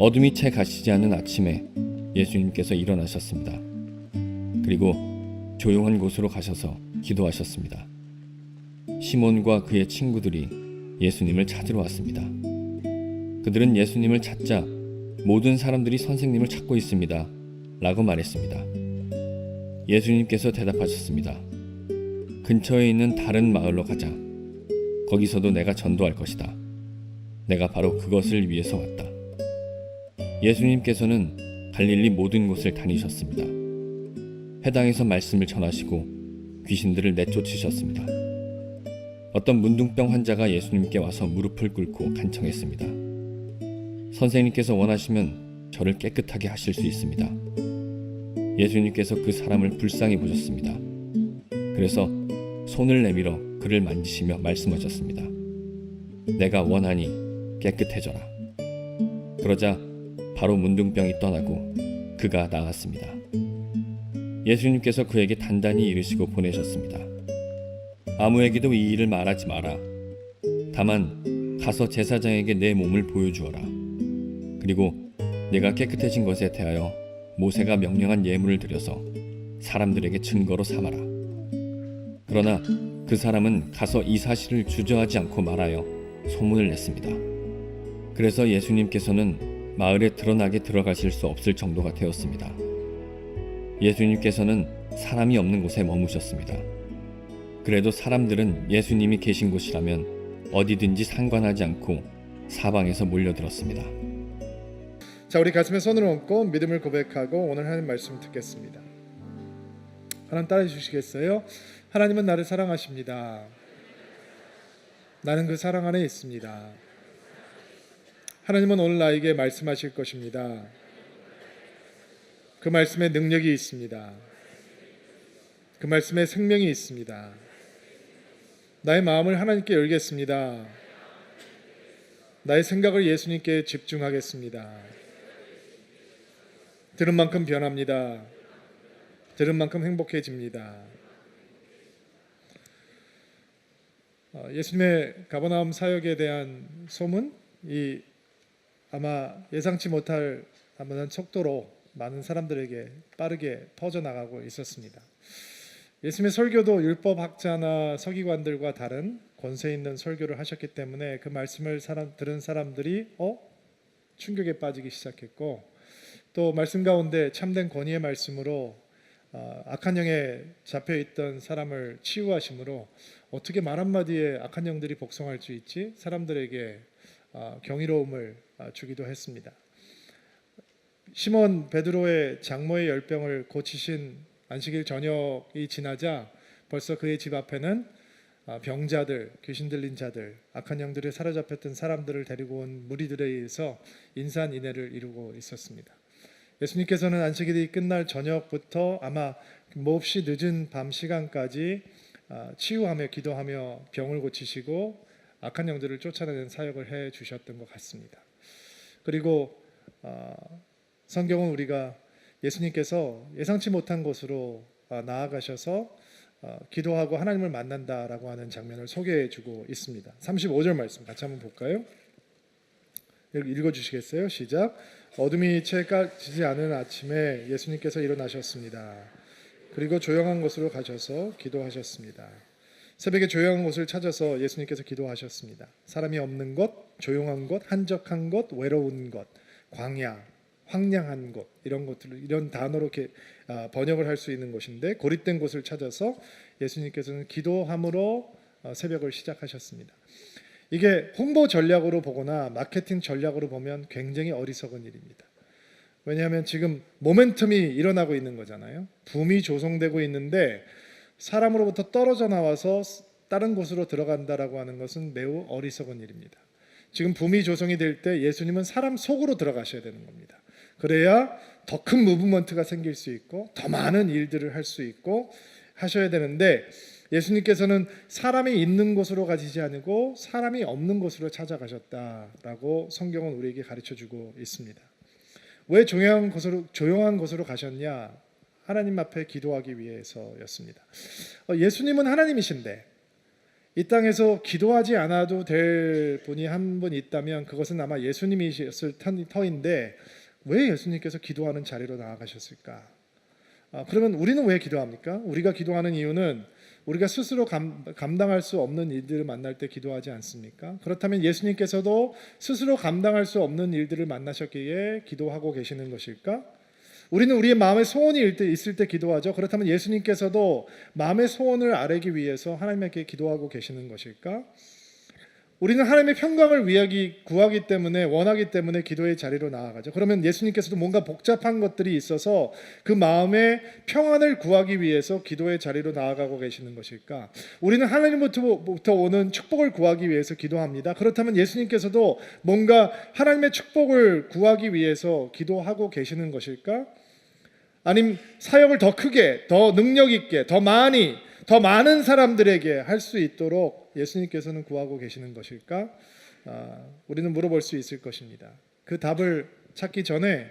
어둠이 채 가시지 않은 아침에 예수님께서 일어나셨습니다. 그리고 조용한 곳으로 가셔서 기도하셨습니다. 시몬과 그의 친구들이 예수님을 찾으러 왔습니다. 그들은 예수님을 찾자 모든 사람들이 선생님을 찾고 있습니다 라고 말했습니다. 예수님께서 대답하셨습니다. 근처에 있는 다른 마을로 가자. 거기서도 내가 전도할 것이다. 내가 바로 그것을 위해서 왔다. 예수님께서는 갈릴리 모든 곳을 다니셨습니다. 회당에서 말씀을 전하시고 귀신들을 내쫓으셨습니다. 어떤 문둥병 환자가 예수님께 와서 무릎을 꿇고 간청했습니다. 선생님께서 원하시면 저를 깨끗하게 하실 수 있습니다. 예수님께서 그 사람을 불쌍히 보셨습니다. 그래서 손을 내밀어 그를 만지시며 말씀하셨습니다. 내가 원하니 깨끗해져라. 그러자 바로 문둥병이 떠나고 그가 나았습니다. 예수님께서 그에게 단단히 이르시고 보내셨습니다. 아무에게도 이 일을 말하지 마라. 다만 가서 제사장에게 내 몸을 보여주어라. 그리고 내가 깨끗해진 것에 대하여 모세가 명령한 예물을 드려서 사람들에게 증거로 삼아라. 그러나 그 사람은 가서 이 사실을 주저하지 않고 말하여 소문을 냈습니다. 그래서 예수님께서는 마을에 드러나게 들어가실 수 없을 정도가 되었습니다. 예수님께서는 사람이 없는 곳에 머무셨습니다. 그래도 사람들은 예수님이 계신 곳이라면 어디든지 상관하지 않고 사방에서 몰려들었습니다. 자, 우리 가슴에 손을 얹고 믿음을 고백하고 오늘 하나님 말씀 듣겠습니다. 하나님 따라해 주시겠어요? 하나님은 나를 사랑하십니다. 나는 그 사랑 안에 있습니다. 하나님은 오늘 나에게 말씀하실 것입니다. 그 말씀에 능력이 있습니다. 그 말씀에 생명이 있습니다. 나의 마음을 하나님께 열겠습니다. 나의 생각을 예수님께 집중하겠습니다. 들은 만큼 변합니다. 들은 만큼 행복해집니다. 예수님의 가버나움 사역에 대한 소문이 아마 예상치 못할 만한 속도로 많은 사람들에게 빠르게 퍼져나가고 있었습니다. 예수님의 설교도 율법학자나 서기관들과 다른 권세 있는 설교를 하셨기 때문에 그 말씀을 들은 사람들이 충격에 빠지기 시작했고, 또 말씀 가운데 참된 권위의 말씀으로 악한 영에 잡혀있던 사람을 치유하심으로 어떻게 말 한마디에 악한 영들이 복종할 수 있지? 사람들에게 경이로움을 주기도 했습니다. 시몬 베드로의 장모의 열병을 고치신 안식일 저녁이 지나자 벌써 그의 집 앞에는 병자들, 귀신 들린 자들, 악한 영들에 사로잡혔던 사람들을 데리고 온 무리들에 의해서 인산인해를 이루고 있었습니다. 예수님께서는 안식일이 끝날 저녁부터 아마 몹시 늦은 밤 시간까지 치유하며 기도하며 병을 고치시고 악한 영들을 쫓아내는 사역을 해 주셨던 것 같습니다. 그리고 성경은 우리가 예수님께서 예상치 못한 곳으로 나아가셔서 기도하고 하나님을 만난다라고 하는 장면을 소개해 주고 있습니다. 35절 말씀 같이 한번 볼까요? 읽어주시겠어요? 시작. 어둠이 채 가시지 않은 아침에 예수님께서 일어나셨습니다. 그리고 조용한 곳으로 가셔서 기도하셨습니다. 새벽에 조용한 곳을 찾아서 예수님께서 기도하셨습니다. 사람이 없는 곳, 조용한 곳, 한적한 곳, 외로운 곳, 광야, 황량한 곳, 이런 단어로 이렇게 번역을 할 수 있는 곳인데, 고립된 곳을 찾아서 예수님께서는 기도함으로 새벽을 시작하셨습니다. 이게 홍보 전략으로 보거나 마케팅 전략으로 보면 굉장히 어리석은 일입니다. 왜냐하면 지금 모멘텀이 일어나고 있는 거잖아요. 붐이 조성되고 있는데 사람으로부터 떨어져 나와서 다른 곳으로 들어간다라고 하는 것은 매우 어리석은 일입니다. 지금 붐이 조성이 될 때 예수님은 사람 속으로 들어가셔야 되는 겁니다. 그래야 더 큰 무브먼트가 생길 수 있고 더 많은 일들을 할 수 있고 하셔야 되는데, 예수님께서는 사람이 있는 곳으로 가시지 않고 사람이 없는 곳으로 찾아가셨다라고 성경은 우리에게 가르쳐주고 있습니다. 왜 조용한 곳으로 가셨냐? 하나님 앞에 기도하기 위해서였습니다. 예수님은 하나님이신데 이 땅에서 기도하지 않아도 될 분이 한 분 있다면 그것은 아마 예수님이셨을 터인데 왜 예수님께서 기도하는 자리로 나아가셨을까? 그러면 우리는 왜 기도합니까? 우리가 기도하는 이유는 우리가 스스로 감당할 수 없는 일들을 만날 때 기도하지 않습니까? 그렇다면 예수님께서도 스스로 감당할 수 없는 일들을 만나셨기에 기도하고 계시는 것일까? 우리는 우리의 마음에 소원이 있을 때 기도하죠. 그렇다면 예수님께서도 마음의 소원을 아뢰기 위해서 하나님께 기도하고 계시는 것일까? 우리는 하나님의 평강을 구하기 때문에 원하기 때문에 기도의 자리로 나아가죠. 그러면 예수님께서도 뭔가 복잡한 것들이 있어서 그 마음의 평안을 구하기 위해서 기도의 자리로 나아가고 계시는 것일까? 우리는 하나님부터 오는 축복을 구하기 위해서 기도합니다. 그렇다면 예수님께서도 뭔가 하나님의 축복을 구하기 위해서 기도하고 계시는 것일까? 아니면 사역을 더 크게, 더 능력 있게, 더 많은 사람들에게 할 수 있도록 예수님께서는 구하고 계시는 것일까? 우리는 물어볼 수 있을 것입니다. 그 답을 찾기 전에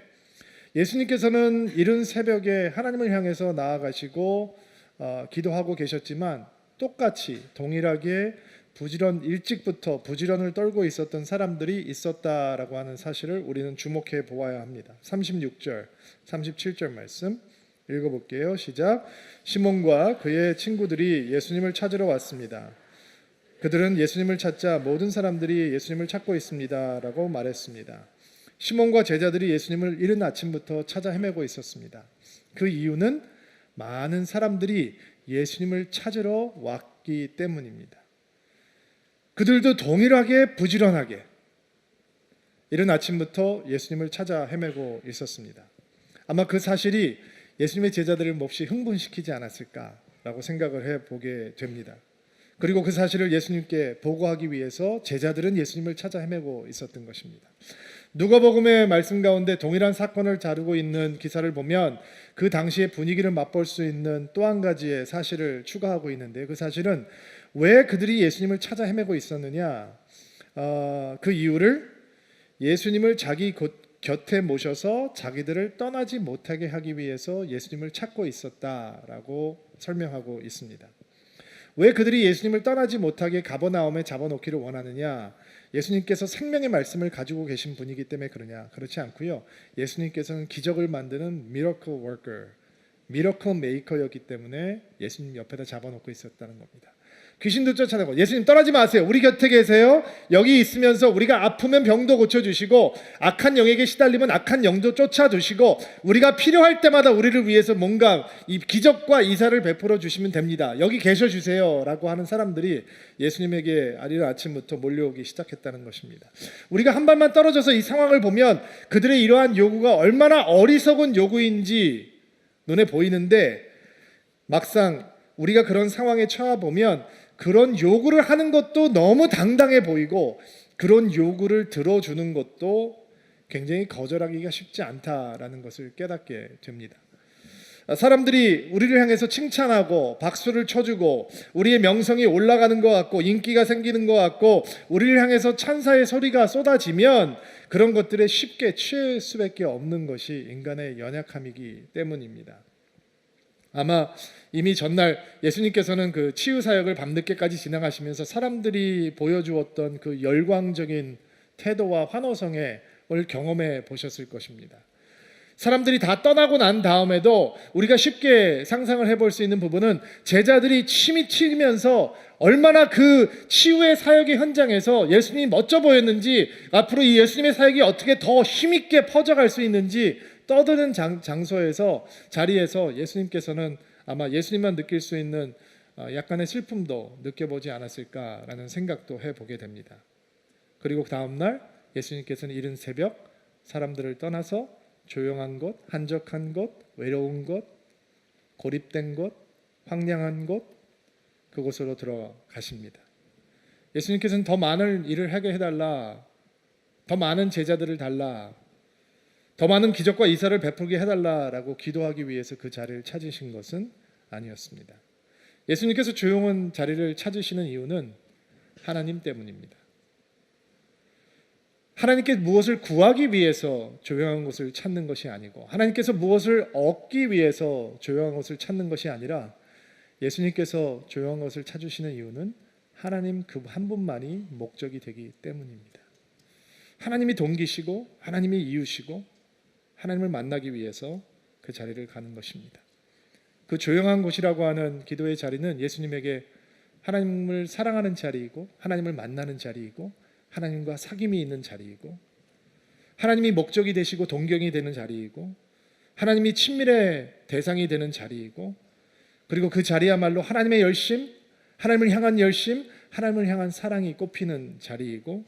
예수님께서는 이른 새벽에 하나님을 향해서 나아가시고 기도하고 계셨지만 똑같이 동일하게 일찍부터 부지런을 떨고 있었던 사람들이 있었다라고 하는 사실을 우리는 주목해 보아야 합니다. 36절, 37절 말씀 읽어볼게요. 시작. 시몬과 그의 친구들이 예수님을 찾으러 왔습니다. 그들은 예수님을 찾자 모든 사람들이 예수님을 찾고 있습니다 라고 말했습니다. 시몬과 제자들이 예수님을 이른 아침부터 찾아 헤매고 있었습니다. 그 이유는 많은 사람들이 예수님을 찾으러 왔기 때문입니다. 그들도 동일하게 부지런하게 이른 아침부터 예수님을 찾아 헤매고 있었습니다. 아마 그 사실이 예수님의 제자들을 몹시 흥분시키지 않았을까라고 생각을 해보게 됩니다. 그리고 그 사실을 예수님께 보고하기 위해서 제자들은 예수님을 찾아 헤매고 있었던 것입니다. 누가복음의 말씀 가운데 동일한 사건을 다루고 있는 기사를 보면 그 당시의 분위기를 맛볼 수 있는 또 한 가지의 사실을 추가하고 있는데 그 사실은 왜 그들이 예수님을 찾아 헤매고 있었느냐? 그 이유를 예수님을 자기 곁에 모셔서 자기들을 떠나지 못하게 하기 위해서 예수님을 찾고 있었다라고 설명하고 있습니다. 왜 그들이 예수님을 떠나지 못하게 가버나움에 잡아놓기를 원하느냐? 예수님께서 생명의 말씀을 가지고 계신 분이기 때문에 그러냐? 그렇지 않고요. 예수님께서는 기적을 만드는 미러클 워커, 미러클 메이커였기 때문에 예수님 옆에다 잡아놓고 있었다는 겁니다. 귀신도 쫓아내고 예수님 떠나지 마세요. 우리 곁에 계세요. 여기 있으면서 우리가 아프면 병도 고쳐주시고 악한 영에게 시달리면 악한 영도 쫓아주시고 우리가 필요할 때마다 우리를 위해서 뭔가 이 기적과 이사를 베풀어 주시면 됩니다. 여기 계셔주세요 라고 하는 사람들이 예수님에게 이른 아침부터 몰려오기 시작했다는 것입니다. 우리가 한 발만 떨어져서 이 상황을 보면 그들의 이러한 요구가 얼마나 어리석은 요구인지 눈에 보이는데 막상 우리가 그런 상황에 처해보면 그런 요구를 하는 것도 너무 당당해 보이고 그런 요구를 들어주는 것도 굉장히 거절하기가 쉽지 않다라는 것을 깨닫게 됩니다. 사람들이 우리를 향해서 칭찬하고 박수를 쳐주고 우리의 명성이 올라가는 것 같고 인기가 생기는 것 같고 우리를 향해서 찬사의 소리가 쏟아지면 그런 것들에 쉽게 취할 수밖에 없는 것이 인간의 연약함이기 때문입니다. 아마 이미 전날 예수님께서는 그 치유 사역을 밤늦게까지 진행하시면서 사람들이 보여주었던 그 열광적인 태도와 환호성을 경험해 보셨을 것입니다. 사람들이 다 떠나고 난 다음에도 우리가 쉽게 상상을 해볼 수 있는 부분은 제자들이 침이 튀면서 얼마나 그 치유의 사역의 현장에서 예수님이 멋져 보였는지 앞으로 이 예수님의 사역이 어떻게 더 힘있게 퍼져갈 수 있는지 떠드는 자리에서 예수님께서는 아마 예수님만 느낄 수 있는 약간의 슬픔도 느껴보지 않았을까라는 생각도 해보게 됩니다. 그리고 다음 날 예수님께서는 이른 새벽 사람들을 떠나서 조용한 곳, 한적한 곳, 외로운 곳, 고립된 곳, 황량한 곳 그곳으로 들어가십니다. 예수님께서는 더 많은 일을 하게 해달라, 더 많은 제자들을 달라, 더 많은 기적과 이사를 베풀게 해달라라고 기도하기 위해서 그 자리를 찾으신 것은 아니었습니다. 예수님께서 조용한 자리를 찾으시는 이유는 하나님 때문입니다. 하나님께 무엇을 구하기 위해서 조용한 곳을 찾는 것이 아니고 하나님께서 무엇을 얻기 위해서 조용한 곳을 찾는 것이 아니라 예수님께서 조용한 곳을 찾으시는 이유는 하나님 그 한 분만이 목적이 되기 때문입니다. 하나님이 동기시고 하나님이 이유시고 하나님을 만나기 위해서 그 자리를 가는 것입니다. 그 조용한 곳이라고 하는 기도의 자리는 예수님에게 하나님을 사랑하는 자리이고 하나님을 만나는 자리이고 하나님과 사귐이 있는 자리이고 하나님이 목적이 되시고 동경이 되는 자리이고 하나님이 친밀의 대상이 되는 자리이고 그리고 그 자리야말로 하나님의 열심, 하나님을 향한 열심, 하나님을 향한 사랑이 꽃피는 자리이고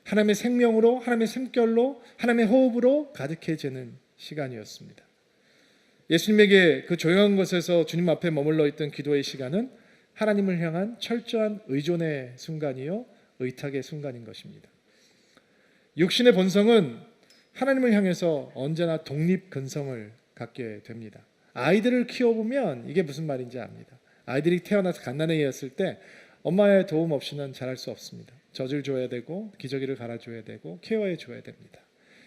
하나님의 생명으로, 하나님의 숨결로, 하나님의 호흡으로 가득해지는 시간이었습니다. 예수님에게 그 조용한 곳에서 주님 앞에 머물러 있던 기도의 시간은 하나님을 향한 철저한 의존의 순간이요 의탁의 순간인 것입니다. 육신의 본성은 하나님을 향해서 언제나 독립근성을 갖게 됩니다. 아이들을 키워보면 이게 무슨 말인지 압니다. 아이들이 태어나서 갓난아기였을 때 엄마의 도움 없이는 자랄 수 없습니다. 젖을 줘야 되고 기저귀를 갈아줘야 되고 케어해 줘야 됩니다.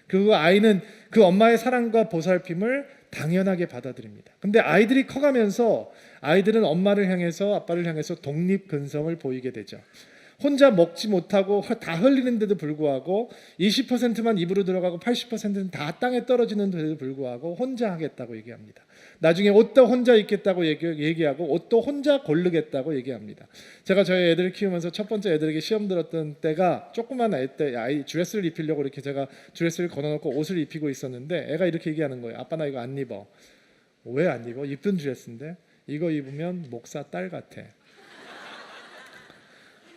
그 아이는 그 엄마의 사랑과 보살핌을 당연하게 받아들입니다. 근데 아이들이 커가면서 아이들은 엄마를 향해서 아빠를 향해서 독립근성을 보이게 되죠. 혼자 먹지 못하고 다 흘리는데도 불구하고 20%만 입으로 들어가고 80%는 다 땅에 떨어지는데도 불구하고 혼자 하겠다고 얘기합니다. 나중에 옷도 혼자 입겠다고 얘기하고 옷도 혼자 고르겠다고 얘기합니다. 제가 저희 애들을 키우면서 첫 번째 애들에게 시험 들었던 때가 조그만 애 때 아이 드레스를 입히려고 이렇게 제가 드레스를 걸어놓고 옷을 입히고 있었는데 애가 이렇게 얘기하는 거예요. 아빠 나 이거 안 입어. 왜 안 입어? 입던 드레스인데 이거 입으면 목사 딸 같아.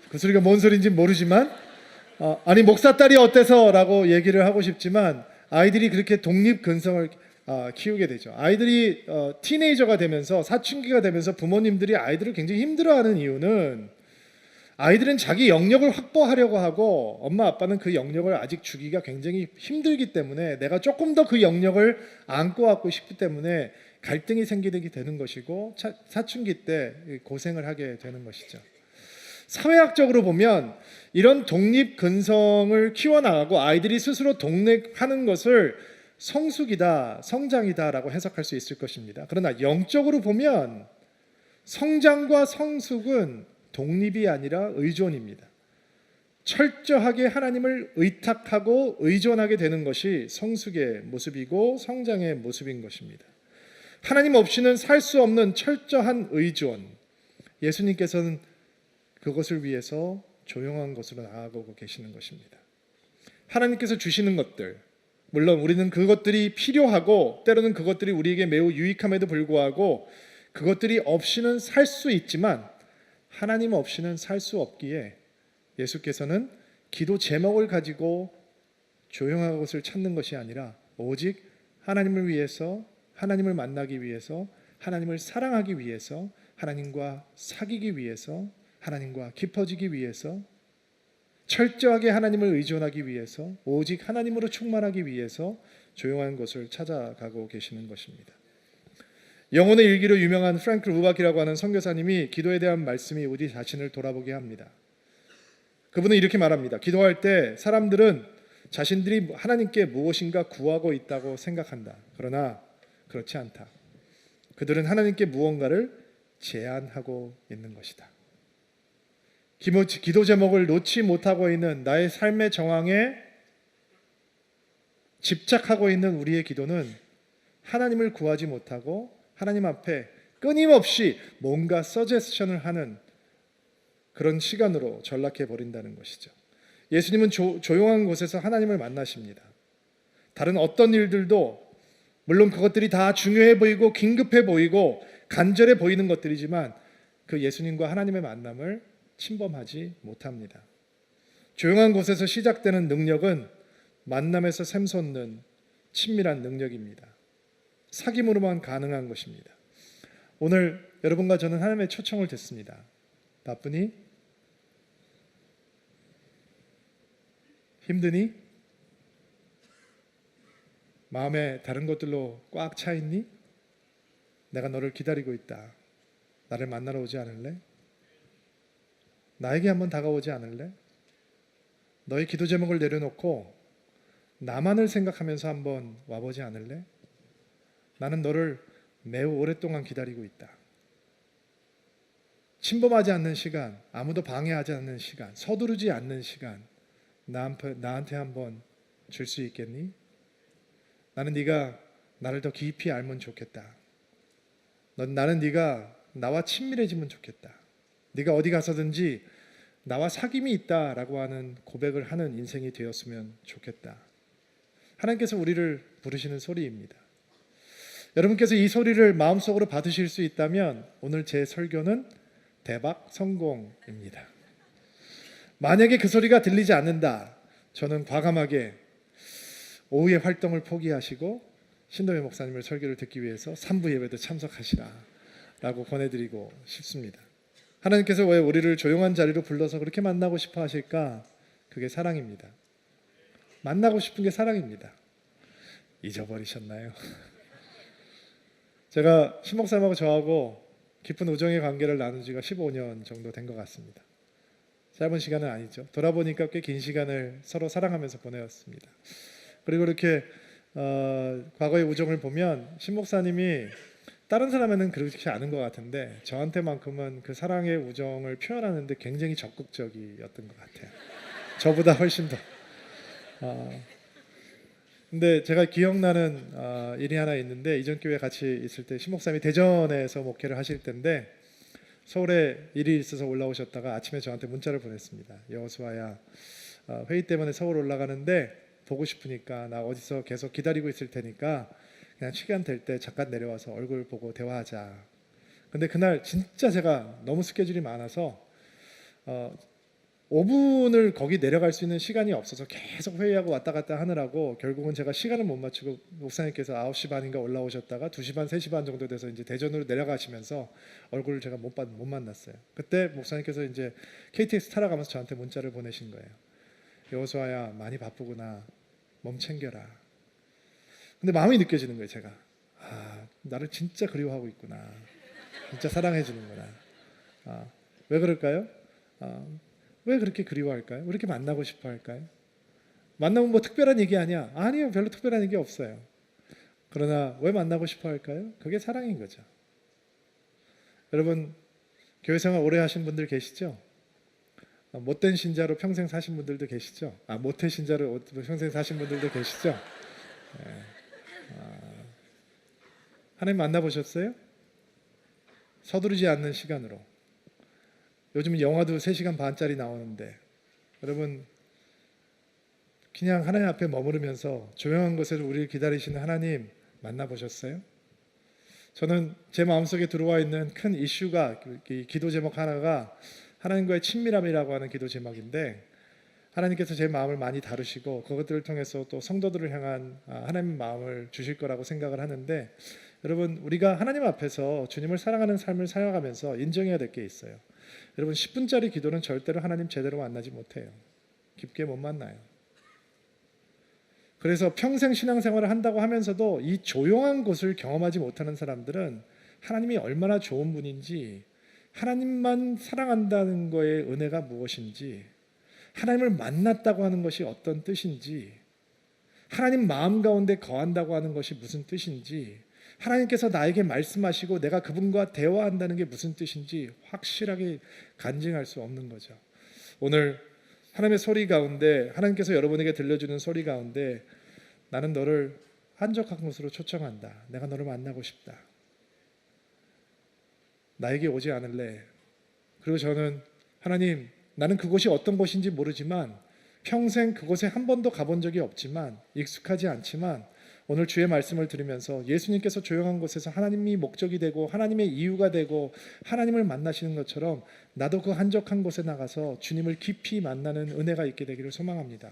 그 소리가 뭔 소리인지 모르지만 아니 목사 딸이 어때서 라고 얘기를 하고 싶지만 아이들이 그렇게 독립근성을 키우게 되죠. 아이들이 티네이저가 되면서 사춘기가 되면서 부모님들이 아이들을 굉장히 힘들어하는 이유는 아이들은 자기 영역을 확보하려고 하고 엄마 아빠는 그 영역을 아직 주기가 굉장히 힘들기 때문에 내가 조금 더 그 영역을 안고 갖고 싶기 때문에 갈등이 생기게 되는 것이고 사춘기 때 고생을 하게 되는 것이죠. 사회학적으로 보면 이런 독립근성을 키워나가고 아이들이 스스로 독립하는 것을 성숙이다, 성장이다라고 해석할 수 있을 것입니다. 그러나 영적으로 보면 성장과 성숙은 독립이 아니라 의존입니다. 철저하게 하나님을 의탁하고 의존하게 되는 것이 성숙의 모습이고 성장의 모습인 것입니다. 하나님 없이는 살 수 없는 철저한 의존. 예수님께서는 그것을 위해서 조용한 곳으로 나아가고 계시는 것입니다. 하나님께서 주시는 것들, 물론 우리는 그것들이 필요하고 때로는 그것들이 우리에게 매우 유익함에도 불구하고 그것들이 없이는 살 수 있지만 하나님 없이는 살 수 없기에 예수께서는 기도 제목을 가지고 조용한 곳을 찾는 것이 아니라 오직 하나님을 위해서, 하나님을 만나기 위해서, 하나님을 사랑하기 위해서, 하나님과 사귀기 위해서, 하나님과 깊어지기 위해서, 철저하게 하나님을 의존하기 위해서, 오직 하나님으로 충만하기 위해서 조용한 곳을 찾아가고 계시는 것입니다. 영혼의 일기로 유명한 프랭크 루박이라고 하는 선교사님이 기도에 대한 말씀이 우리 자신을 돌아보게 합니다. 그분은 이렇게 말합니다. 기도할 때 사람들은 자신들이 하나님께 무엇인가 구하고 있다고 생각한다. 그러나 그렇지 않다. 그들은 하나님께 무언가를 제안하고 있는 것이다. 기도 제목을 놓지 못하고 있는 나의 삶의 정황에 집착하고 있는 우리의 기도는 하나님을 구하지 못하고 하나님 앞에 끊임없이 뭔가 서제스션을 하는 그런 시간으로 전락해 버린다는 것이죠. 예수님은 조용한 곳에서 하나님을 만나십니다. 다른 어떤 일들도 물론 그것들이 다 중요해 보이고 긴급해 보이고 간절해 보이는 것들이지만 그 예수님과 하나님의 만남을 침범하지 못합니다. 조용한 곳에서 시작되는 능력은 만남에서 샘솟는 친밀한 능력입니다. 사귐으로만 가능한 것입니다. 오늘 여러분과 저는 하나님의 초청을 듣습니다. 바쁘니? 힘드니? 마음에 다른 것들로 꽉 차 있니? 내가 너를 기다리고 있다. 나를 만나러 오지 않을래? 나에게 한번 다가오지 않을래? 너의 기도 제목을 내려놓고 나만을 생각하면서 한번 와보지 않을래? 나는 너를 매우 오랫동안 기다리고 있다. 침범하지 않는 시간, 아무도 방해하지 않는 시간, 서두르지 않는 시간 나한테 한번 줄 수 있겠니? 나는 네가 나를 더 깊이 알면 좋겠다. 나는 네가 나와 친밀해지면 좋겠다. 네가 어디 가서든지 나와 사귐이 있다라고 하는 고백을 하는 인생이 되었으면 좋겠다. 하나님께서 우리를 부르시는 소리입니다. 여러분께서 이 소리를 마음속으로 받으실 수 있다면 오늘 제 설교는 대박 성공입니다. 만약에 그 소리가 들리지 않는다, 저는 과감하게 오후의 활동을 포기하시고 신도현 목사님의 설교를 듣기 위해서 3부 예배도 참석하시라 라고 권해드리고 싶습니다. 하나님께서 왜 우리를 조용한 자리로 불러서 그렇게 만나고 싶어 하실까? 그게 사랑입니다. 만나고 싶은 게 사랑입니다. 잊어버리셨나요? 제가 신 목사님하고 저하고 깊은 우정의 관계를 나눈 지가 15년 정도 된 것 같습니다. 짧은 시간은 아니죠. 돌아보니까 꽤 긴 시간을 서로 사랑하면서 보내었습니다. 그리고 이렇게 과거의 우정을 보면 신 목사님이 다른 사람에는 그렇지 않은 것 같은데 저한테만큼은 그 사랑의 우정을 표현하는데 굉장히 적극적이었던 것 같아요. 저보다 훨씬 더. 근데 제가 기억나는 일이 하나 있는데, 이전 교회 같이 있을 때 신 목사님이 대전에서 목회를 하실 때인데 서울에 일이 있어서 올라오셨다가 아침에 저한테 문자를 보냈습니다. 여호수아야, 회의 때문에 서울 올라가는데 보고 싶으니까 나 어디서 계속 기다리고 있을 테니까 그냥 시간 될 때 잠깐 내려와서 얼굴 보고 대화하자. 근데 그날 진짜 제가 너무 스케줄이 많아서 5분을 거기 내려갈 수 있는 시간이 없어서 계속 회의하고 왔다 갔다 하느라고 결국은 제가 시간을 못 맞추고 목사님께서 9시 반인가 올라오셨다가 2시 반, 3시 반 정도 돼서 이제 대전으로 내려가시면서 얼굴을 제가 못 만났어요. 그때 목사님께서 이제 KTX 타러 가면서 저한테 문자를 보내신 거예요. 여호수아야, 많이 바쁘구나. 몸 챙겨라. 근데 마음이 느껴지는 거예요. 제가 나를 진짜 그리워하고 있구나. 진짜 사랑해 주는구나. 왜 그럴까요? 왜 그렇게 그리워할까요? 왜 그렇게 만나고 싶어 할까요? 만나면 뭐 특별한 얘기 아니야? 아니요, 별로 특별한 얘기 없어요. 그러나 왜 만나고 싶어 할까요? 그게 사랑인 거죠. 여러분, 교회 생활 오래 하신 분들 계시죠? 못된 신자로 평생 사신 분들도 계시죠? 모태 신자로 평생 사신 분들도 계시죠? 네. 하나님 만나보셨어요? 서두르지 않는 시간으로. 요즘 영화도 3시간 반짜리 나오는데 여러분, 그냥 하나님 앞에 머무르면서 조용한 곳에서 우리를 기다리시는 하나님 만나보셨어요? 저는 제 마음속에 들어와 있는 큰 이슈가, 이 기도 제목 하나가 하나님과의 친밀함이라고 하는 기도 제목인데, 하나님께서 제 마음을 많이 다루시고 그것들을 통해서 또 성도들을 향한 하나님의 마음을 주실 거라고 생각을 하는데, 여러분, 우리가 하나님 앞에서 주님을 사랑하는 삶을 살아가면서 인정해야 될 게 있어요. 여러분, 10분짜리 기도는 절대로 하나님 제대로 만나지 못해요. 깊게 못 만나요. 그래서 평생 신앙생활을 한다고 하면서도 이 조용한 곳을 경험하지 못하는 사람들은 하나님이 얼마나 좋은 분인지, 하나님만 사랑한다는 거의 은혜가 무엇인지, 하나님을 만났다고 하는 것이 어떤 뜻인지, 하나님 마음 가운데 거한다고 하는 것이 무슨 뜻인지, 하나님께서 나에게 말씀하시고 내가 그분과 대화한다는 게 무슨 뜻인지 확실하게 간증할 수 없는 거죠. 오늘 하나님의 소리 가운데, 하나님께서 여러분에게 들려주는 소리 가운데, 나는 너를 한적한 곳으로 초청한다. 내가 너를 만나고 싶다. 나에게 오지 않을래? 그리고 저는, 하나님, 나는 그곳이 어떤 곳인지 모르지만, 평생 그곳에 한 번도 가본 적이 없지만, 익숙하지 않지만, 오늘 주의 말씀을 들으면서 예수님께서 조용한 곳에서 하나님이 목적이 되고 하나님의 이유가 되고 하나님을 만나시는 것처럼 나도 그 한적한 곳에 나가서 주님을 깊이 만나는 은혜가 있게 되기를 소망합니다.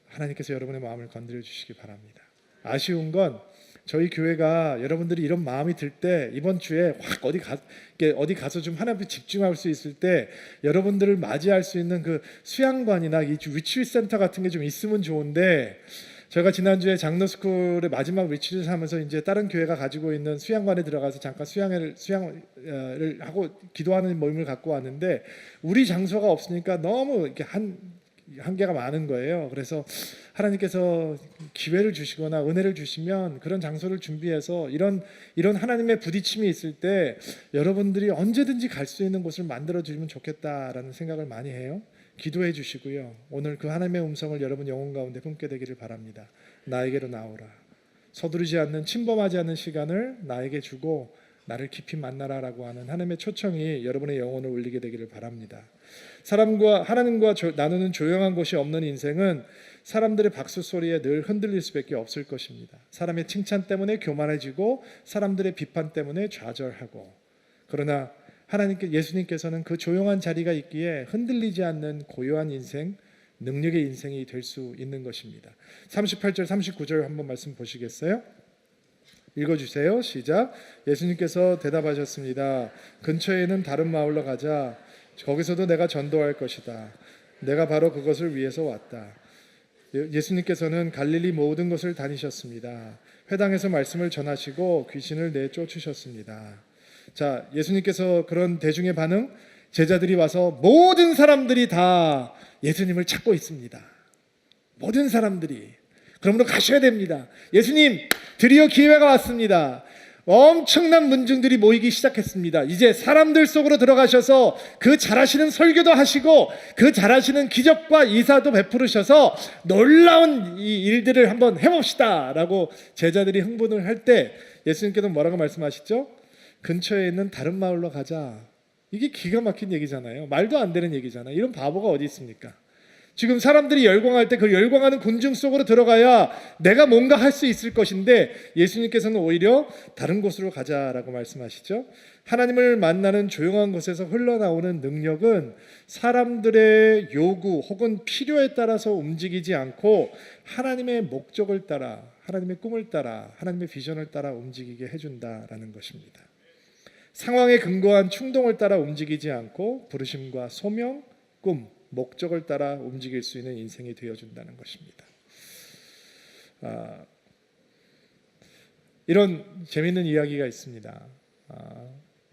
하나님께서 여러분의 마음을 건드려 주시기 바랍니다. 아쉬운 건 저희 교회가 여러분들이 이런 마음이 들 때 이번 주에 확 어디 가서 좀 하나님께 집중할 수 있을 때 여러분들을 맞이할 수 있는 그 수양관이나 이 리트리트 센터 같은 게 좀 있으면 좋은데, 저희가 지난주에 장로스쿨의 마지막 리트리트를 하면서 이제 다른 교회가 가지고 있는 수양관에 들어가서 잠깐 수양을 하고 기도하는 모임을 갖고 왔는데, 우리 장소가 없으니까 너무 이렇게 한계가 많은 거예요. 그래서 하나님께서 기회를 주시거나 은혜를 주시면 그런 장소를 준비해서 이런 하나님의 부딪힘이 있을 때 여러분들이 언제든지 갈 수 있는 곳을 만들어 주시면 좋겠다라는 생각을 많이 해요. 기도해 주시고요. 오늘 그 하나님의 음성을 여러분 영혼 가운데 품게 되기를 바랍니다. 나에게로 나오라. 서두르지 않는, 침범하지 않는 시간을 나에게 주고 나를 깊이 만나라라고 하는 하나님의 초청이 여러분의 영혼을 울리게 되기를 바랍니다. 사람과 하나님과 나누는 조용한 곳이 없는 인생은 사람들의 박수 소리에 늘 흔들릴 수밖에 없을 것입니다. 사람의 칭찬 때문에 교만해지고 사람들의 비판 때문에 좌절하고, 그러나 예수님께서는 그 조용한 자리가 있기에 흔들리지 않는 고요한 인생, 능력의 인생이 될 수 있는 것입니다. 38절 39절 한번 말씀 보시겠어요? 읽어주세요. 시작. 예수님께서 대답하셨습니다. 근처에 있는 다른 마을로 가자. 거기서도 내가 전도할 것이다. 내가 바로 그것을 위해서 왔다. 예수님께서는 갈릴리 모든 곳을 다니셨습니다. 회당에서 말씀을 전하시고 귀신을 내쫓으셨습니다. 자, 예수님께서 그런 대중의 반응, 제자들이 와서 모든 사람들이 다 예수님을 찾고 있습니다. 모든 사람들이. 그러므로 가셔야 됩니다. 예수님, 드디어 기회가 왔습니다. 엄청난 문중들이 모이기 시작했습니다. 이제 사람들 속으로 들어가셔서 그 잘하시는 설교도 하시고 그 잘하시는 기적과 이사도 베푸르셔서 놀라운 이 일들을 한번 해봅시다 라고 제자들이 흥분을 할 때 예수님께서 뭐라고 말씀하시죠? 근처에 있는 다른 마을로 가자. 이게 기가 막힌 얘기잖아요. 말도 안 되는 얘기잖아요. 이런 바보가 어디 있습니까? 지금 사람들이 열광할 때 그 열광하는 군중 속으로 들어가야 내가 뭔가 할 수 있을 것인데 예수님께서는 오히려 다른 곳으로 가자라고 말씀하시죠. 하나님을 만나는 조용한 곳에서 흘러나오는 능력은 사람들의 요구 혹은 필요에 따라서 움직이지 않고 하나님의 목적을 따라, 하나님의 꿈을 따라, 하나님의 비전을 따라 움직이게 해준다라는 것입니다. 상황에 근거한 충동을 따라 움직이지 않고 부르심과 소명, 꿈, 목적을 따라 움직일 수 있는 인생이 되어준다는 것입니다. 이런 재미있는 이야기가 있습니다.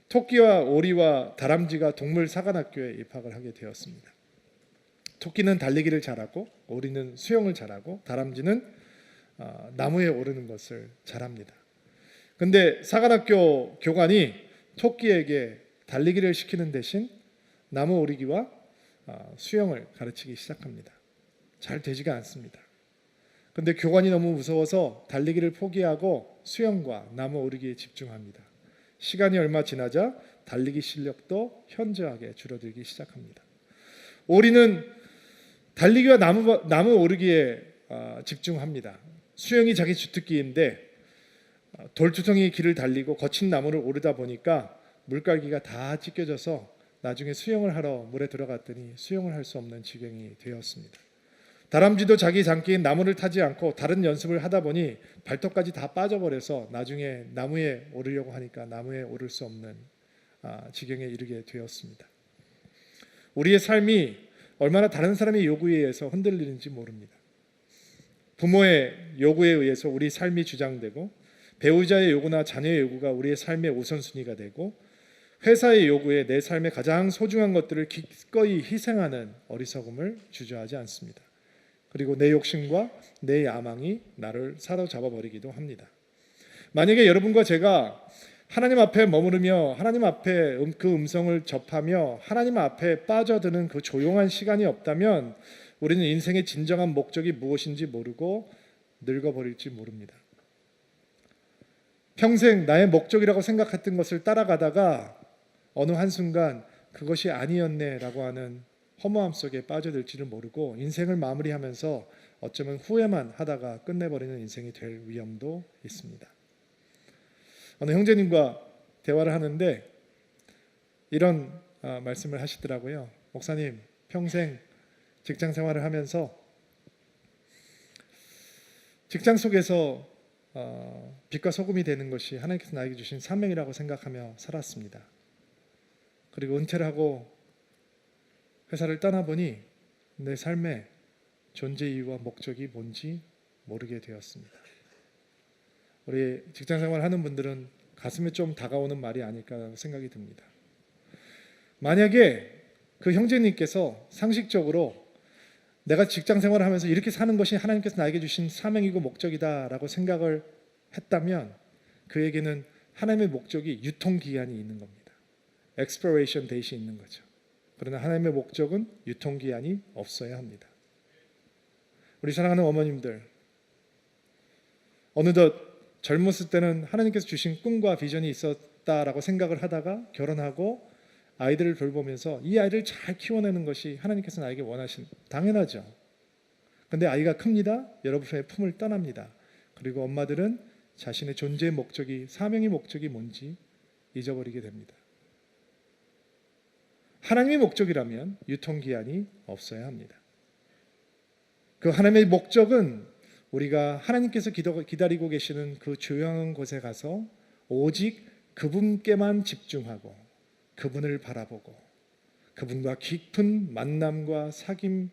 토끼와 오리와 다람쥐가 동물 사관학교에 입학을 하게 되었습니다. 토끼는 달리기를 잘하고 오리는 수영을 잘하고 다람쥐는 나무에 오르는 것을 잘합니다. 근데 사관학교 교관이 토끼에게 달리기를 시키는 대신 나무 오르기와 수영을 가르치기 시작합니다. 잘 되지가 않습니다. 근데 교관이 너무 무서워서 달리기를 포기하고 수영과 나무 오르기에 집중합니다. 시간이 얼마 지나자 달리기 실력도 현저하게 줄어들기 시작합니다. 오리는 달리기와 나무 오르기에 집중합니다. 수영이 자기 주특기인데 돌투성이 길을 달리고 거친 나무를 오르다 보니까 물갈기가 다 찢겨져서 나중에 수영을 하러 물에 들어갔더니 수영을 할 수 없는 지경이 되었습니다. 다람쥐도 자기 장기인 나무를 타지 않고 다른 연습을 하다 보니 발톱까지 다 빠져버려서 나중에 나무에 오르려고 하니까 나무에 오를 수 없는 지경에 이르게 되었습니다. 우리의 삶이 얼마나 다른 사람의 요구에 의해서 흔들리는지 모릅니다. 부모의 요구에 의해서 우리 삶이 주장되고, 배우자의 요구나 자녀의 요구가 우리의 삶의 우선순위가 되고, 회사의 요구에 내 삶의 가장 소중한 것들을 기꺼이 희생하는 어리석음을 주저하지 않습니다. 그리고 내 욕심과 내 야망이 나를 사로잡아 버리기도 합니다. 만약에 여러분과 제가 하나님 앞에 머무르며 하나님 앞에 그 음성을 접하며 하나님 앞에 빠져드는 그 조용한 시간이 없다면 우리는 인생의 진정한 목적이 무엇인지 모르고 늙어버릴지 모릅니다. 평생 나의 목적이라고 생각했던 것을 따라가다가 어느 한순간 그것이 아니었네라고 하는 허무함 속에 빠져들지를 모르고 인생을 마무리하면서 어쩌면 후회만 하다가 끝내버리는 인생이 될 위험도 있습니다. 어느 형제님과 대화를 하는데 이런 말씀을 하시더라고요. 목사님, 평생 직장 생활을 하면서 직장 속에서 빛과 소금이 되는 것이 하나님께서 나에게 주신 사명이라고 생각하며 살았습니다. 그리고 은퇴를 하고 회사를 떠나보니 내 삶의 존재 이유와 목적이 뭔지 모르게 되었습니다. 우리 직장생활 하는 분들은 가슴에 좀 다가오는 말이 아닐까 생각이 듭니다. 만약에 그 형제님께서 상식적으로 내가 직장 생활을 하면서 이렇게 사는 것이 하나님께서 나에게 주신 사명이고 목적이다라고 생각을 했다면 그에게는 하나님의 목적이 유통기한이 있는 겁니다. expiration date이 있는 거죠. 그러나 하나님의 목적은 유통기한이 없어야 합니다. 우리 사랑하는 어머님들, 어느덧 젊었을 때는 하나님께서 주신 꿈과 비전이 있었다라고 생각을 하다가 결혼하고 아이들을 돌보면서 이 아이를 잘 키워내는 것이 하나님께서 나에게 원하신, 당연하죠. 근데 아이가 큽니다. 여러분의 품을 떠납니다. 그리고 엄마들은 자신의 존재의 목적이, 사명의 목적이 뭔지 잊어버리게 됩니다. 하나님의 목적이라면 유통기한이 없어야 합니다. 그 하나님의 목적은 우리가 하나님께서 기다리고 계시는 그 조용한 곳에 가서 오직 그분께만 집중하고 그분을 바라보고 그분과 깊은 만남과 사귐,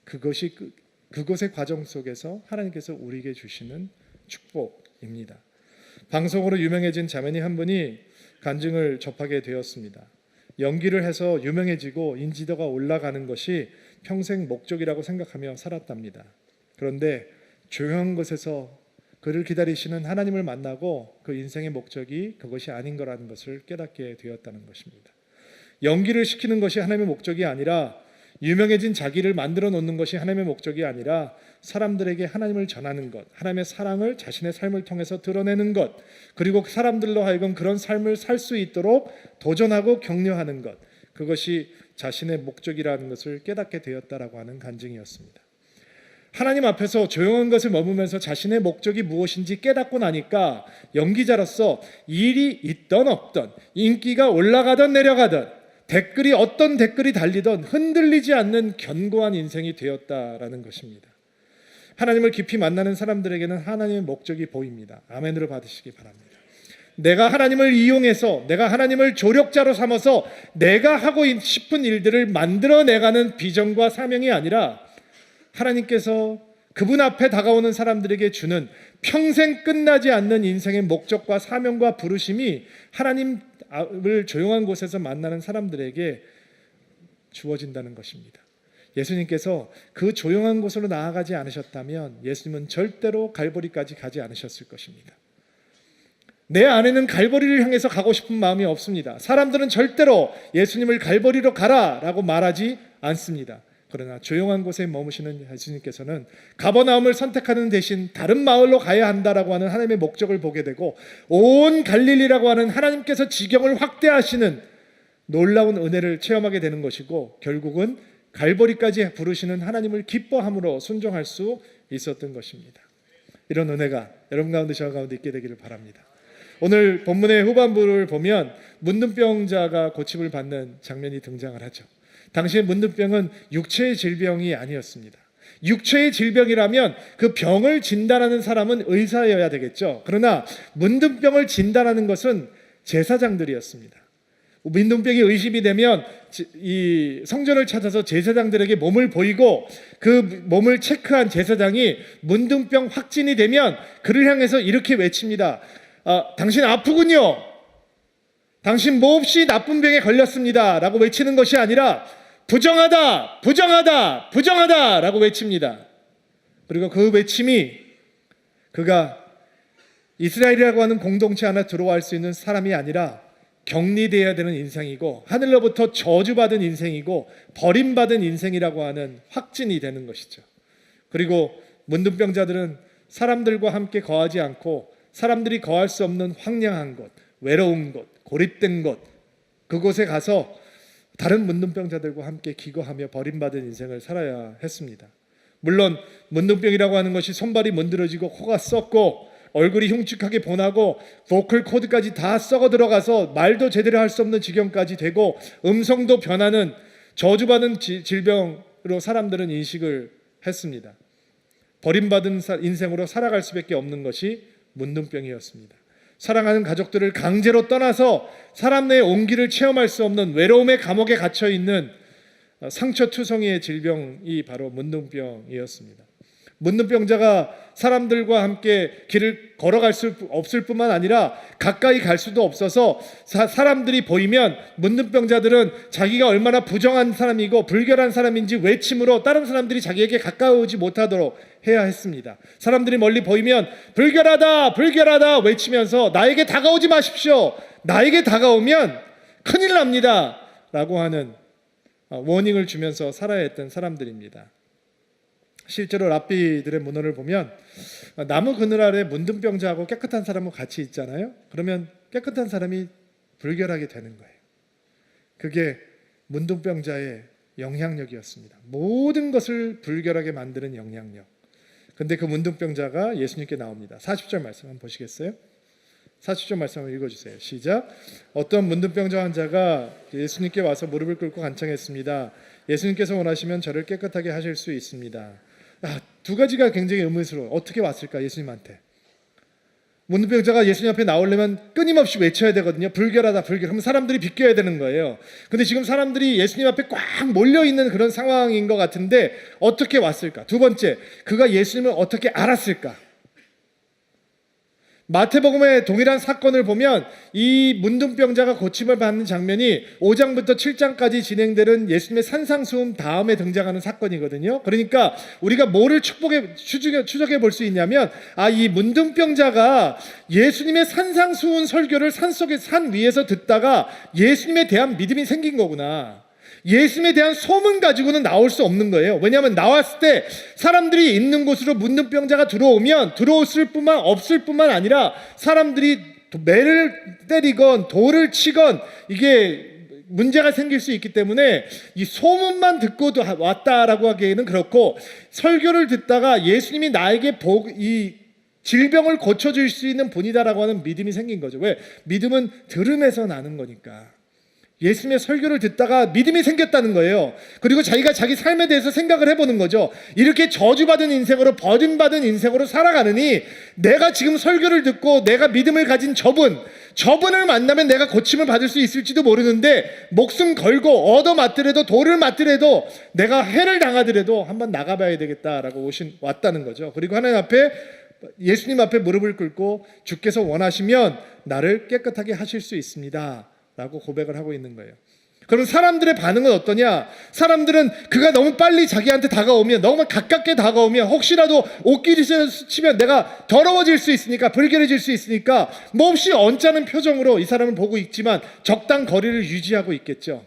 그것의 과정 속에서 하나님께서 우리에게 주시는 축복입니다. 방송으로 유명해진 자매님 한 분이 간증을 접하게 되었습니다. 연기를 해서 유명해지고 인지도가 올라가는 것이 평생 목적이라고 생각하며 살았답니다. 그런데 조용한 곳에서 그를 기다리시는 하나님을 만나고 그 인생의 목적이 그것이 아닌 거라는 것을 깨닫게 되었다는 것입니다. 연기를 시키는 것이 하나님의 목적이 아니라, 유명해진 자기를 만들어 놓는 것이 하나님의 목적이 아니라, 사람들에게 하나님을 전하는 것, 하나님의 사랑을 자신의 삶을 통해서 드러내는 것, 그리고 사람들로 하여금 그런 삶을 살 수 있도록 도전하고 격려하는 것, 그것이 자신의 목적이라는 것을 깨닫게 되었다라고 하는 간증이었습니다. 하나님 앞에서 조용한 것을 머무면서 자신의 목적이 무엇인지 깨닫고 나니까 연기자로서 일이 있던 없던, 인기가 올라가던 내려가던, 어떤 댓글이 달리던 흔들리지 않는 견고한 인생이 되었다라는 것입니다. 하나님을 깊이 만나는 사람들에게는 하나님의 목적이 보입니다. 아멘으로 받으시기 바랍니다. 내가 하나님을 이용해서, 내가 하나님을 조력자로 삼아서 내가 하고 싶은 일들을 만들어내가는 비전과 사명이 아니라, 하나님께서 그분 앞에 다가오는 사람들에게 주는 평생 끝나지 않는 인생의 목적과 사명과 부르심이 하나님을 조용한 곳에서 만나는 사람들에게 주어진다는 것입니다. 예수님께서 그 조용한 곳으로 나아가지 않으셨다면 예수님은 절대로 갈보리까지 가지 않으셨을 것입니다. 내 안에는 갈보리를 향해서 가고 싶은 마음이 없습니다. 사람들은 절대로 예수님을 갈보리로 가라라고 말하지 않습니다. 그러나 조용한 곳에 머무시는 예수님께서는 가버나움을 선택하는 대신 다른 마을로 가야 한다라고 하는 하나님의 목적을 보게 되고, 온 갈릴리라고 하는 하나님께서 지경을 확대하시는 놀라운 은혜를 체험하게 되는 것이고, 결국은 갈보리까지 부르시는 하나님을 기뻐함으로 순종할 수 있었던 것입니다. 이런 은혜가 여러분 가운데 저 가운데 있게 되기를 바랍니다. 오늘 본문의 후반부를 보면 문둥병자가 고침을 받는 장면이 등장을 하죠. 당시의 문둥병은 육체의 질병이 아니었습니다. 육체의 질병이라면 그 병을 진단하는 사람은 의사여야 되겠죠. 그러나 문둥병을 진단하는 것은 제사장들이었습니다. 문둥병이 의심이 되면 이 성전을 찾아서 제사장들에게 몸을 보이고, 그 몸을 체크한 제사장이 문둥병 확진이 되면 그를 향해서 이렇게 외칩니다. 당신 아프군요. 당신 몹시 나쁜 병에 걸렸습니다 라고 외치는 것이 아니라 부정하다, 부정하다, 부정하다 라고 외칩니다. 그리고 그 외침이 그가 이스라엘이라고 하는 공동체 안에 들어갈 수 있는 사람이 아니라 격리되어야 되는 인생이고, 하늘로부터 저주받은 인생이고, 버림받은 인생이라고 하는 확진이 되는 것이죠. 그리고 문둥병자들은 사람들과 함께 거하지 않고 사람들이 거할 수 없는 황량한 곳, 외로운 곳, 고립된 곳, 그곳에 가서 다른 문둥병자들과 함께 기거하며 버림받은 인생을 살아야 했습니다. 물론 문둥병이라고 하는 것이 손발이 문드러지고 코가 썩고 얼굴이 흉측하게 변하고 보컬 코드까지 다 썩어 들어가서 말도 제대로 할 수 없는 지경까지 되고 음성도 변하는 저주받은 질병으로 사람들은 인식을 했습니다. 버림받은 인생으로 살아갈 수밖에 없는 것이 문둥병이었습니다. 사랑하는 가족들을 강제로 떠나서 사람 내의 온기를 체험할 수 없는 외로움의 감옥에 갇혀 있는 상처투성이의 질병이 바로 문둥병이었습니다. 문둥병자가 사람들과 함께 길을 걸어갈 수 없을 뿐만 아니라 가까이 갈 수도 없어서 사람들이 보이면 문둥병자들은 자기가 얼마나 부정한 사람이고 불결한 사람인지 외침으로 다른 사람들이 자기에게 가까우지 못하도록 해야 했습니다. 사람들이 멀리 보이면 불결하다 불결하다 외치면서 나에게 다가오지 마십시오. 나에게 다가오면 큰일 납니다 라고 하는 워닝을 주면서 살아야 했던 사람들입니다. 실제로 랍비들의 문헌을 보면 나무 그늘 아래 문둥병자하고 깨끗한 사람은 같이 있잖아요. 그러면 깨끗한 사람이 불결하게 되는 거예요. 그게 문둥병자의 영향력이었습니다. 모든 것을 불결하게 만드는 영향력. 근데 그 문둥병자가 예수님께 나옵니다. 40절 말씀 한번 보시겠어요? 40절 말씀 한번 읽어주세요. 시작. 어떤 문둥병자 환자가 예수님께 와서 무릎을 꿇고 간청했습니다. 예수님께서 원하시면 저를 깨끗하게 하실 수 있습니다. 두 가지가 굉장히 의문스러워요. 어떻게 왔을까 예수님한테. 문둥병자가 예수님 앞에 나오려면 끊임없이 외쳐야 되거든요. 불결하다 불결. 그럼 사람들이 비껴야 되는 거예요. 근데 지금 사람들이 예수님 앞에 꽉 몰려있는 그런 상황인 것 같은데 어떻게 왔을까? 두 번째, 그가 예수님을 어떻게 알았을까? 마태복음의 동일한 사건을 보면 이 문둥병자가 고침을 받는 장면이 5장부터 7장까지 진행되는 예수님의 산상수훈 다음에 등장하는 사건이거든요. 그러니까 우리가 뭐를 추적해 볼 수 있냐면 이 문둥병자가 예수님의 산상수훈 설교를 산 위에서 듣다가 예수님에 대한 믿음이 생긴 거구나. 예수님에 대한 소문 가지고는 나올 수 없는 거예요. 왜냐하면 나왔을 때 사람들이 있는 곳으로 문둥병자가 들어오면 들어왔을 뿐만 없을 뿐만 아니라 사람들이 매를 때리건 돌을 치건 이게 문제가 생길 수 있기 때문에 이 소문만 듣고 왔다라고 하기에는 그렇고, 설교를 듣다가 예수님이 나에게 이 질병을 고쳐줄 수 있는 분이다라고 하는 믿음이 생긴 거죠. 왜? 믿음은 들음에서 나는 거니까. 예수님의 설교를 듣다가 믿음이 생겼다는 거예요. 그리고 자기가 자기 삶에 대해서 생각을 해보는 거죠. 이렇게 저주받은 인생으로, 버림받은 인생으로 살아가느니 내가 지금 설교를 듣고 내가 믿음을 가진 저분을 만나면 내가 고침을 받을 수 있을지도 모르는데 목숨 걸고 얻어맞더라도 돌을 맞더라도 내가 해를 당하더라도 한번 나가봐야 되겠다라고 왔다는 거죠. 그리고 하나님 앞에, 예수님 앞에 무릎을 꿇고 주께서 원하시면 나를 깨끗하게 하실 수 있습니다 라고 고백을 하고 있는 거예요. 그럼 사람들의 반응은 어떠냐? 사람들은 그가 너무 빨리 자기한테 다가오면, 너무 가깝게 다가오면 혹시라도 옷길이 스치면 내가 더러워질 수 있으니까, 불결해질 수 있으니까 몹시 언짢은 표정으로 이 사람을 보고 있지만 적당 거리를 유지하고 있겠죠.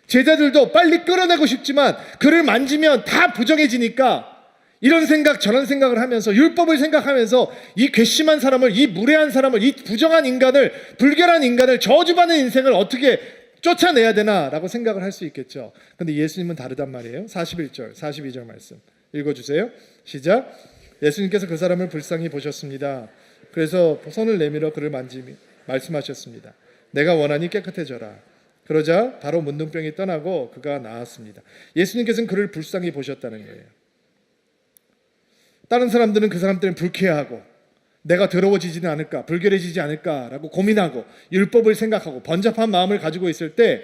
제자들도 빨리 끌어내고 싶지만 그를 만지면 다 부정해지니까 이런 생각 저런 생각을 하면서, 율법을 생각하면서 이 괘씸한 사람을, 이 무례한 사람을, 이 부정한 인간을, 불결한 인간을, 저주받는 인생을 어떻게 쫓아내야 되나라고 생각을 할 수 있겠죠. 근데 예수님은 다르단 말이에요. 41절 42절 말씀 읽어주세요. 시작. 예수님께서 그 사람을 불쌍히 보셨습니다. 그래서 손을 내밀어 그를 만지며 말씀하셨습니다. 내가 원하니 깨끗해져라. 그러자 바로 문둥병이 떠나고 그가 나았습니다. 예수님께서는 그를 불쌍히 보셨다는 거예요. 다른 사람들은 그 사람 때문에 불쾌하고 내가 더러워지지는 않을까, 불결해지지 않을까라고 고민하고 율법을 생각하고 번잡한 마음을 가지고 있을 때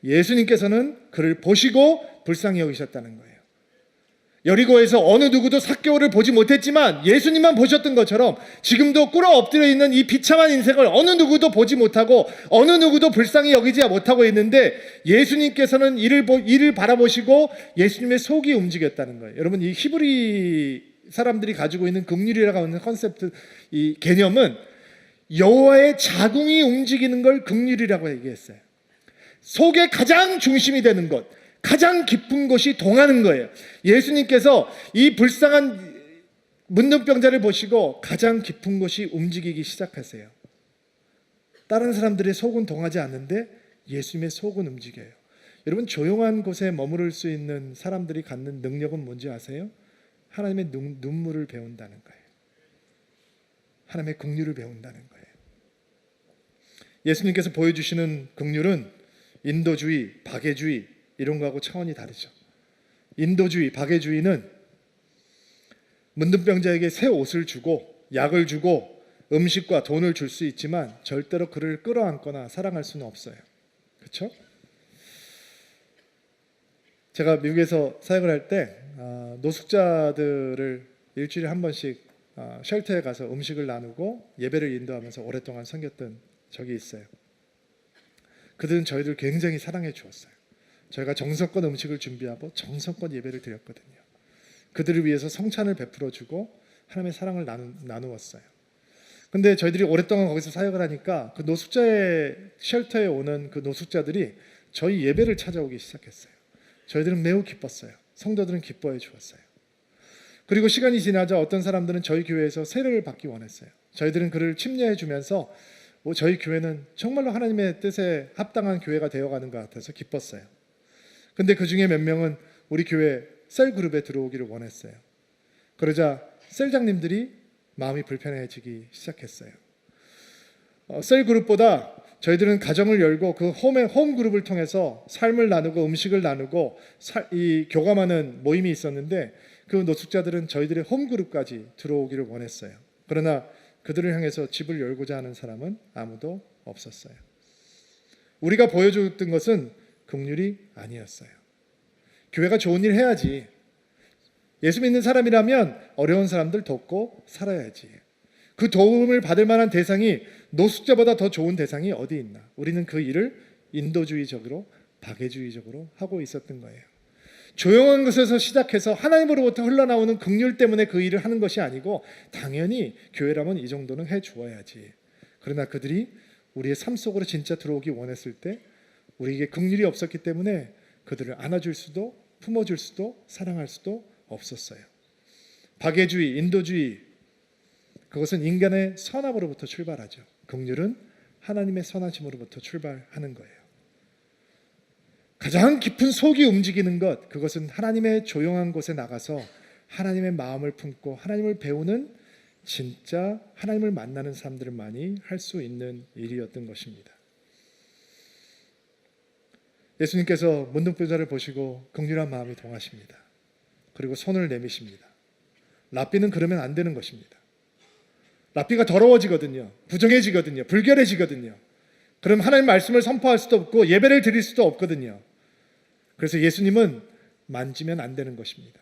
예수님께서는 그를 보시고 불쌍히 여기셨다는 거예요. 여리고에서 어느 누구도 삭개오를 보지 못했지만 예수님만 보셨던 것처럼 지금도 꿇어 엎드려 있는 이 비참한 인생을 어느 누구도 보지 못하고 어느 누구도 불쌍히 여기지 못하고 있는데 예수님께서는 이를 바라보시고 예수님의 속이 움직였다는 거예요. 여러분, 이 히브리 사람들이 가지고 있는 긍휼이라고 하는 컨셉트, 이 개념은 여호와의 자궁이 움직이는 걸 긍휼이라고 얘기했어요. 속의 가장 중심이 되는 것, 가장 깊은 곳이 동하는 거예요. 예수님께서 이 불쌍한 문둥병자를 보시고 가장 깊은 곳이 움직이기 시작하세요. 다른 사람들의 속은 동하지 않는데 예수님의 속은 움직여요. 여러분, 조용한 곳에 머무를 수 있는 사람들이 갖는 능력은 뭔지 아세요? 하나님의 눈물을 배운다는 거예요. 하나님의 긍휼을 배운다는 거예요. 예수님께서 보여주시는 긍휼은 인도주의, 박애주의 이런 거하고 차원이 다르죠. 인도주의, 박애주의는 문둥병자에게 새 옷을 주고 약을 주고 음식과 돈을 줄 수 있지만 절대로 그를 끌어안거나 사랑할 수는 없어요. 그렇죠? 제가 미국에서 사역을 할 때 노숙자들을 일주일에 한 번씩 쉘터에 가서 음식을 나누고 예배를 인도하면서 오랫동안 섬겼던 적이 있어요. 그들은 저희들 굉장히 사랑해 주었어요. 저희가 정성껏 음식을 준비하고 정성껏 예배를 드렸거든요. 그들을 위해서 성찬을 베풀어 주고 하나님의 사랑을 나누었어요. 근데 저희들이 오랫동안 거기서 사역을 하니까 그 노숙자의 쉘터에 오는 그 노숙자들이 저희 예배를 찾아오기 시작했어요. 저희들은 매우 기뻤어요. 성도들은 기뻐해 주었어요. 그리고 시간이 지나자 어떤 사람들은 저희 교회에서 세례를 받기 원했어요. 저희들은 그를 침례해 주면서 저희 교회는 정말로 하나님의 뜻에 합당한 교회가 되어가는 것 같아서 기뻤어요. 근데 그 중에 몇 명은 우리 교회 셀그룹에 들어오기를 원했어요. 그러자 셀장님들이 마음이 불편해지기 시작했어요. 셀그룹보다 저희들은 가정을 열고 그 홈그룹을 통해서 삶을 나누고 음식을 나누고 이 교감하는 모임이 있었는데 그 노숙자들은 저희들의 홈그룹까지 들어오기를 원했어요. 그러나 그들을 향해서 집을 열고자 하는 사람은 아무도 없었어요. 우리가 보여줬던 것은 긍휼이 아니었어요. 교회가 좋은 일 해야지. 예수 믿는 사람이라면 어려운 사람들 돕고 살아야지. 그 도움을 받을 만한 대상이 노숙자보다 더 좋은 대상이 어디 있나. 우리는 그 일을 인도주의적으로 박애주의적으로 하고 있었던 거예요. 조용한 것에서 시작해서 하나님으로부터 흘러나오는 긍휼 때문에 그 일을 하는 것이 아니고 당연히 교회라면 이 정도는 해주어야지. 그러나 그들이 우리의 삶 속으로 진짜 들어오기 원했을 때 우리에게 긍휼이 없었기 때문에 그들을 안아줄 수도 품어줄 수도 사랑할 수도 없었어요. 박애주의, 인도주의, 그것은 인간의 선함으로부터 출발하죠. 긍휼은 하나님의 선하심으로부터 출발하는 거예요. 가장 깊은 속이 움직이는 것, 그것은 하나님의 조용한 곳에 나가서 하나님의 마음을 품고 하나님을 배우는 진짜 하나님을 만나는 사람들만이 할 수 있는 일이었던 것입니다. 예수님께서 문둥병자를 보시고 긍휼한 마음이 동하십니다. 그리고 손을 내미십니다. 랍비는 그러면 안 되는 것입니다. 랍비가 더러워지거든요. 부정해지거든요. 불결해지거든요. 그럼 하나님 말씀을 선포할 수도 없고 예배를 드릴 수도 없거든요. 그래서 예수님은 만지면 안 되는 것입니다.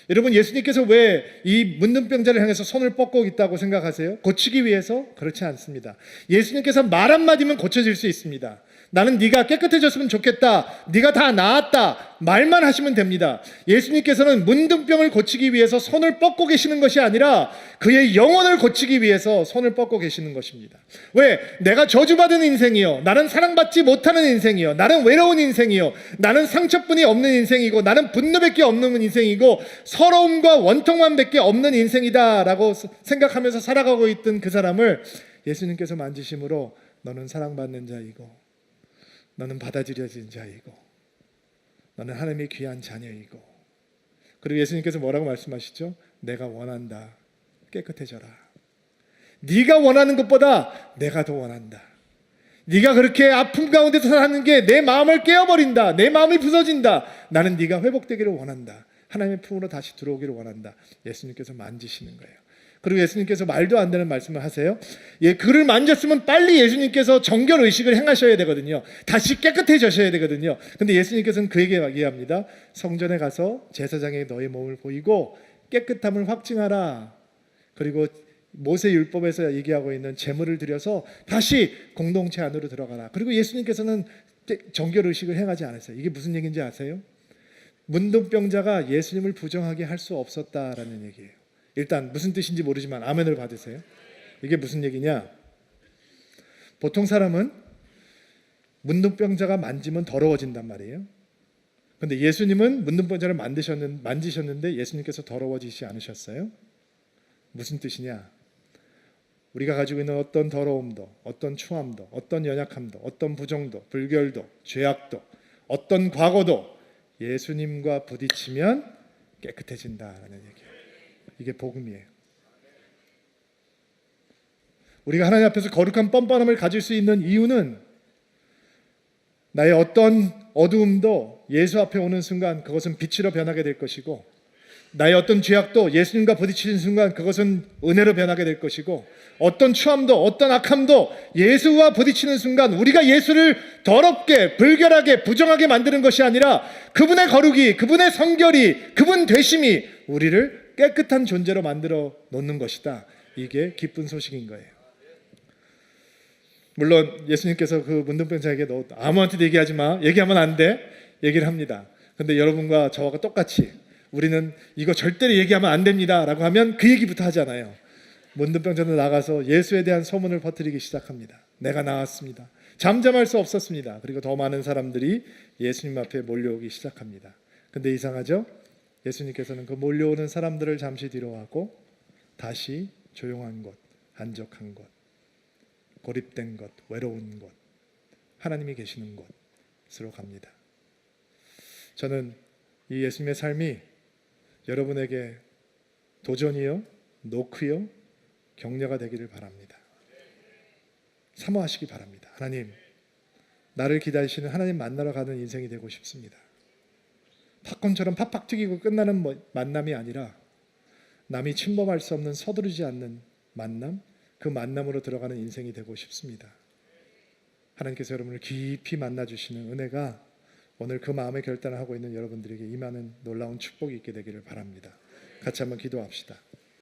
여러분, 예수님께서 왜 이 문둥병자를 향해서 손을 뻗고 있다고 생각하세요? 고치기 위해서? 그렇지 않습니다. 예수님께서 말 한마디면 고쳐질 수 있습니다. 나는 네가 깨끗해졌으면 좋겠다. 네가 다 나았다. 말만 하시면 됩니다. 예수님께서는 문둥병을 고치기 위해서 손을 뻗고 계시는 것이 아니라 그의 영혼을 고치기 위해서 손을 뻗고 계시는 것입니다. 왜? 내가 저주받은 인생이요. 나는 사랑받지 못하는 인생이요. 나는 외로운 인생이요. 나는 상처뿐이 없는 인생이고 나는 분노밖에 없는 인생이고 서러움과 원통만밖에 없는 인생이다라고 생각하면서 살아가고 있던 그 사람을 예수님께서 만지심으로 너는 사랑받는 자이고 너는 받아들여진 자이고 너는 하나님의 귀한 자녀이고 그리고 예수님께서 뭐라고 말씀하시죠? 내가 원한다. 깨끗해져라. 네가 원하는 것보다 내가 더 원한다. 네가 그렇게 아픔 가운데서 사는 게 내 마음을 깨어버린다. 내 마음이 부서진다. 나는 네가 회복되기를 원한다. 하나님의 품으로 다시 들어오기를 원한다. 예수님께서 만지시는 거예요. 그리고 예수님께서 말도 안 되는 말씀을 하세요. 그를 만졌으면 빨리 예수님께서 정결의식을 행하셔야 되거든요. 다시 깨끗해져셔야 되거든요. 근데 예수님께서는 그에게 얘기합니다. 성전에 가서 제사장에게 너의 몸을 보이고 깨끗함을 확증하라. 그리고 모세율법에서 얘기하고 있는 제물을 드려서 다시 공동체 안으로 들어가라. 그리고 예수님께서는 정결의식을 행하지 않았어요. 이게 무슨 얘기인지 아세요? 문둥병자가 예수님을 부정하게 할 수 없었다라는 얘기예요. 일단 무슨 뜻인지 모르지만 아멘을 받으세요. 이게 무슨 얘기냐? 보통 사람은 문둥병자가 만지면 더러워진단 말이에요. 그런데 예수님은 문둥병자를 만지셨는데 예수님께서 더러워지지 않으셨어요. 무슨 뜻이냐? 우리가 가지고 있는 어떤 더러움도, 어떤 추함도, 어떤 연약함도, 어떤 부정도, 불결도, 죄악도, 어떤 과거도 예수님과 부딪히면 깨끗해진다라는 얘기예요. 이게 복음이에요. 우리가 하나님 앞에서 거룩한 뻔뻔함을 가질 수 있는 이유는 나의 어떤 어두움도 예수 앞에 오는 순간 그것은 빛으로 변하게 될 것이고 나의 어떤 죄악도 예수님과 부딪히는 순간 그것은 은혜로 변하게 될 것이고, 어떤 추함도 어떤 악함도 예수와 부딪히는 순간 우리가 예수를 더럽게 불결하게 부정하게 만드는 것이 아니라 그분의 거룩이, 그분의 성결이, 그분 되심이 우리를 깨끗한 존재로 만들어 놓는 것이다. 이게 기쁜 소식인 거예요. 물론 예수님께서 그 문둥병자에게 너 아무한테도 얘기하지 마, 얘기하면 안 돼, 얘기를 합니다. 근데 여러분과 저와 똑같이 우리는 이거 절대로 얘기하면 안 됩니다 라고 하면 그 얘기부터 하잖아요. 문둥병자는 나가서 예수에 대한 소문을 퍼뜨리기 시작합니다. 내가 나왔습니다. 잠잠할 수 없었습니다. 그리고 더 많은 사람들이 예수님 앞에 몰려오기 시작합니다. 근데 이상하죠? 예수님께서는 그 몰려오는 사람들을 잠시 뒤로 하고 다시 조용한 곳, 한적한 곳, 고립된 곳, 외로운 곳, 하나님이 계시는 곳으로 갑니다. 저는 이 예수님의 삶이 여러분에게 도전이요, 노크요, 격려가 되기를 바랍니다. 사모하시기 바랍니다. 하나님, 나를 기다리시는 하나님 만나러 가는 인생이 되고 싶습니다. 팝콘처럼 팍팍 튀기고 끝나는 만남이 아니라 남이 침범할 수 없는 서두르지 않는 만남, 그 만남으로 들어가는 인생이 되고 싶습니다. 하나님께서 여러분을 깊이 만나주시는 은혜가 오늘 그 마음의 결단을 하고 있는 여러분들에게 임하는 놀라운 축복이 있게 되기를 바랍니다. 같이 한번 기도합시다.